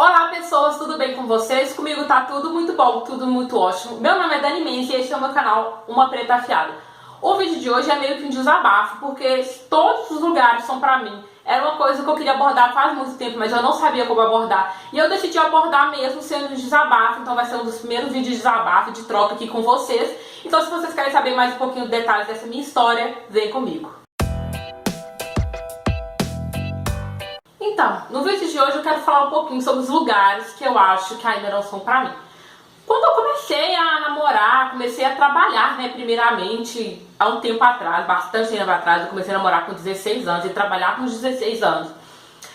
Olá pessoas, tudo bem com vocês? Comigo tá tudo muito bom, tudo muito ótimo. Meu nome é Dani Mendes e este é o meu canal Uma Preta Afiada. O vídeo de hoje é meio que um desabafo, porque todos os lugares são pra mim. Era uma coisa que eu queria abordar faz muito tempo, mas eu não sabia como abordar. E eu decidi abordar mesmo sendo um desabafo, então vai ser um dos primeiros vídeos de desabafo, de troca aqui com vocês. Então se vocês querem saber mais um pouquinho de detalhes dessa minha história, vem comigo. Então, no vídeo de hoje eu quero falar um pouquinho sobre os lugares que eu acho que ainda não são pra mim. Quando eu comecei a namorar, comecei a trabalhar, primeiramente, há um tempo atrás, bastante tempo atrás, eu comecei a namorar com 16 anos e trabalhar com 16 anos.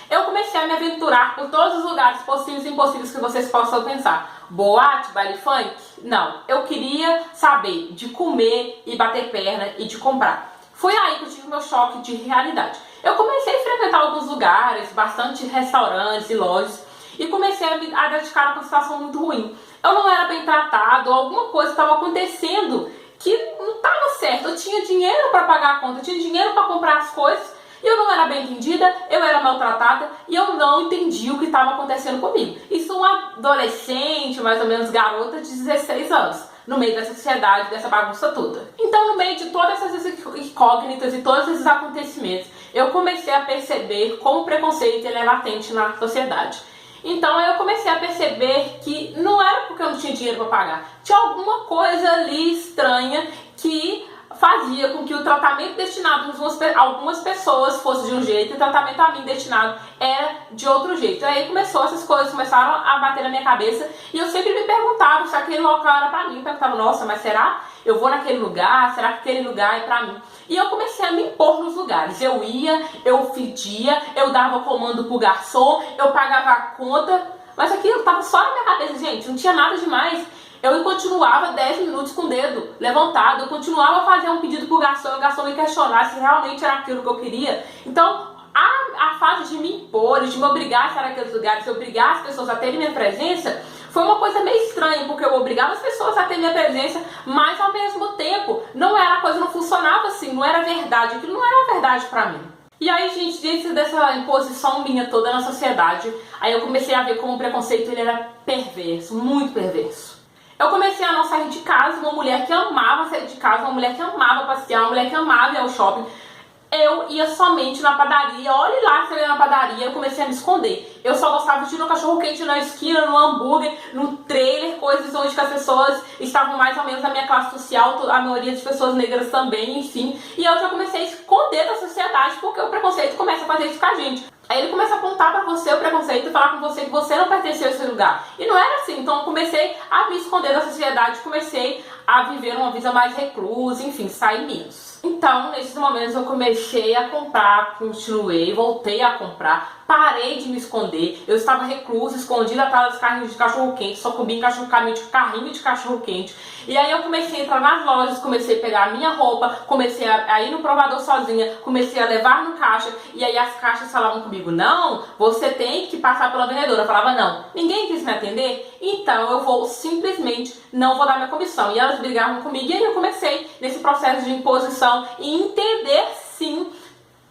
Eu comecei a me aventurar por todos os lugares possíveis e impossíveis que vocês possam pensar. Boate, baile funk? Não. Eu queria saber de comer e bater perna e de comprar. Foi aí que eu tive meu choque de realidade. Eu comecei a frequentar alguns lugares, bastante restaurantes e lojas, e comecei a dar de cara com uma situação muito ruim. Eu não era bem tratado, alguma coisa estava acontecendo que não estava certo. Eu tinha dinheiro para pagar a conta, eu tinha dinheiro para comprar as coisas, e eu não era bem entendida, eu era maltratada, e eu não entendi o que estava acontecendo comigo. Isso uma adolescente, mais ou menos garota de 16 anos. No meio dessa sociedade, dessa bagunça toda. Então, no meio de todas essas incógnitas e todos esses acontecimentos, eu comecei a perceber como o preconceito ele é latente na sociedade. Então, eu comecei a perceber que não era porque eu não tinha dinheiro para pagar. Tinha alguma coisa ali estranha que fazia com que o tratamento destinado a algumas pessoas fosse de um jeito e o tratamento a mim destinado era de outro jeito. Aí essas coisas começaram a bater na minha cabeça e eu sempre me perguntava se aquele local era pra mim. Eu perguntava, nossa, mas será? Eu vou naquele lugar? Será que aquele lugar é pra mim? E eu comecei a me impor nos lugares. Eu ia, eu pedia, eu dava comando pro garçom, eu pagava a conta, mas aquilo tava só na minha cabeça, gente, não tinha nada demais. Eu continuava 10 minutos com o dedo levantado, eu continuava a fazer um pedido pro garçom, e o garçom me questionar se realmente era aquilo que eu queria. Então, a fase de me impor, de me obrigar a estar naqueles lugares, de obrigar as pessoas a terem minha presença, foi uma coisa meio estranha, porque eu obrigava as pessoas a terem minha presença, mas ao mesmo tempo, a coisa não funcionava assim, não era verdade, aquilo não era verdade pra mim. E aí, gente, diante dessa imposição minha toda na sociedade, aí eu comecei a ver como o preconceito ele era perverso, muito perverso. Eu comecei a não sair de casa, uma mulher que amava sair de casa, uma mulher que amava passear, uma mulher que amava ir ao shopping. Eu ia somente na padaria, olhe lá se eu ia na padaria, eu comecei a me esconder. Eu só gostava de ir no cachorro-quente na esquina, no hambúrguer, no trailer, coisas onde as pessoas estavam mais ou menos na minha classe social, a maioria de pessoas negras também, enfim. E eu já comecei a esconder da sociedade, porque o preconceito começa a fazer isso com a gente. Aí ele começa a apontar pra você o preconceito e falar com você que você não pertencia a esse lugar. E não era assim, então eu comecei a me esconder da sociedade, comecei a viver uma vida mais reclusa, enfim, sair menos. Então, nesses momentos eu comecei a comprar, continuei, voltei a comprar, parei de me esconder. Eu estava reclusa, escondida atrás dos carrinhos de cachorro-quente, só comia carrinho de cachorro-quente. E aí eu comecei a entrar nas lojas, comecei a pegar a minha roupa, comecei a ir no provador sozinha, comecei a levar no caixa, e aí as caixas falavam comigo, não, você tem que passar pela vendedora. Eu falava, não, ninguém quis me atender, então eu vou simplesmente, não vou dar minha comissão. E elas brigavam comigo, e aí eu comecei nesse processo de imposição e entender sim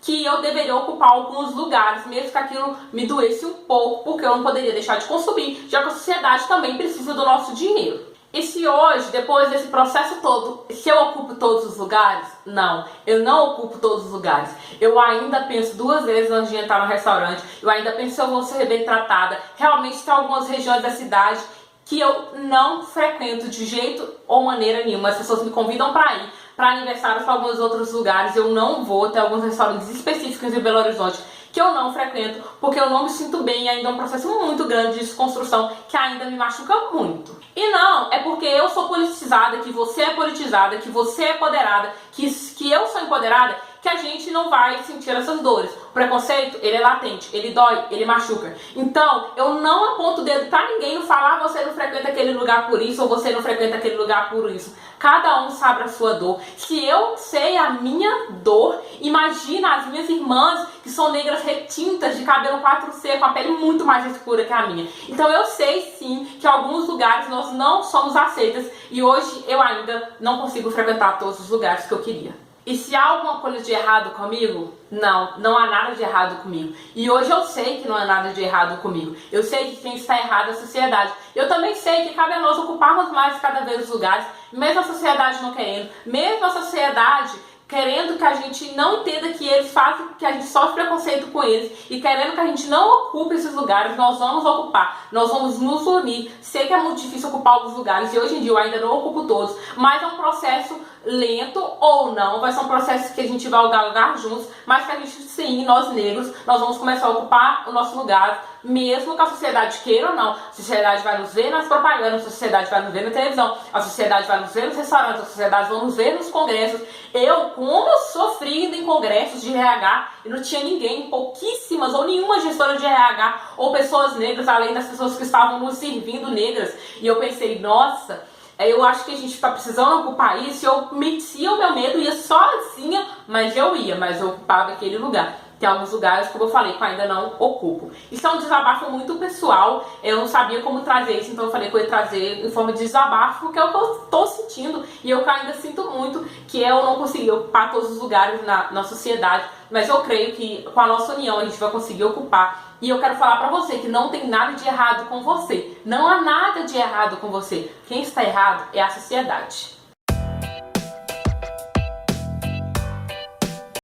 que eu deveria ocupar alguns lugares, mesmo que aquilo me doesse um pouco, porque eu não poderia deixar de consumir, já que a sociedade também precisa do nosso dinheiro. E se hoje, depois desse processo todo, se eu ocupo todos os lugares? Não, eu não ocupo todos os lugares. Eu ainda penso duas vezes antes de entrar no restaurante, eu ainda penso se eu vou ser bem tratada. Realmente tem algumas regiões da cidade que eu não frequento de jeito ou maneira nenhuma. As pessoas me convidam para ir para aniversários para alguns outros lugares, eu não vou. Tem alguns restaurantes específicos em Belo Horizonte que eu não frequento, porque eu não me sinto bem e ainda é um processo muito grande de desconstrução que ainda me machuca muito. E não, é porque eu sou politizada, que você é politizada, que você é empoderada, que eu sou empoderada, que a gente não vai sentir essas dores. O preconceito, ele é latente, ele dói, ele machuca. Então, eu não aponto o dedo pra ninguém, não falar você não frequenta aquele lugar por isso ou você não frequenta aquele lugar por isso. Cada um sabe a sua dor. Se eu sei a minha dor, imagina as minhas irmãs que são negras retintas, de cabelo 4C, com a pele muito mais escura que a minha. Então eu sei sim que em alguns lugares nós não somos aceitas e hoje eu ainda não consigo frequentar todos os lugares que eu queria. E se há alguma coisa de errado comigo? Não, não há nada de errado comigo. E hoje eu sei que não há nada de errado comigo. Eu sei que quem está errado é a sociedade. Eu também sei que cabe a nós ocuparmos mais cada vez os lugares, mesmo a sociedade não querendo, mesmo a sociedade querendo que a gente não entenda que eles fazem, que a gente sofre preconceito com eles e querendo que a gente não ocupe esses lugares, nós vamos ocupar, nós vamos nos unir. Sei que é muito difícil ocupar alguns lugares e hoje em dia eu ainda não ocupo todos, mas é um processo lento ou não, vai ser um processo que a gente vai galgar juntos, mas que a gente sim, nós negros, nós vamos começar a ocupar o nosso lugar, mesmo que a sociedade queira ou não. A sociedade vai nos ver nas propagandas, a sociedade vai nos ver na televisão, a sociedade vai nos ver nos restaurantes, a sociedade vai nos ver nos congressos. Eu, como sofri em congressos de RH, e não tinha ninguém, pouquíssimas ou nenhuma gestora de RH ou pessoas negras, além das pessoas que estavam nos servindo negras, e eu pensei, nossa, eu acho que a gente está precisando ocupar isso. Eu metia o meu medo, ia sozinha, mas eu ocupava aquele lugar. Tem alguns lugares, como eu falei, que eu ainda não ocupo. Isso é um desabafo muito pessoal, eu não sabia como trazer isso, então eu falei que eu ia trazer em forma de desabafo, porque é o que eu estou sentindo, e eu ainda sinto muito que eu não consegui ocupar todos os lugares na sociedade, mas eu creio que com a nossa união a gente vai conseguir ocupar. E eu quero falar pra você que não tem nada de errado com você. Não há nada de errado com você. Quem está errado é a sociedade.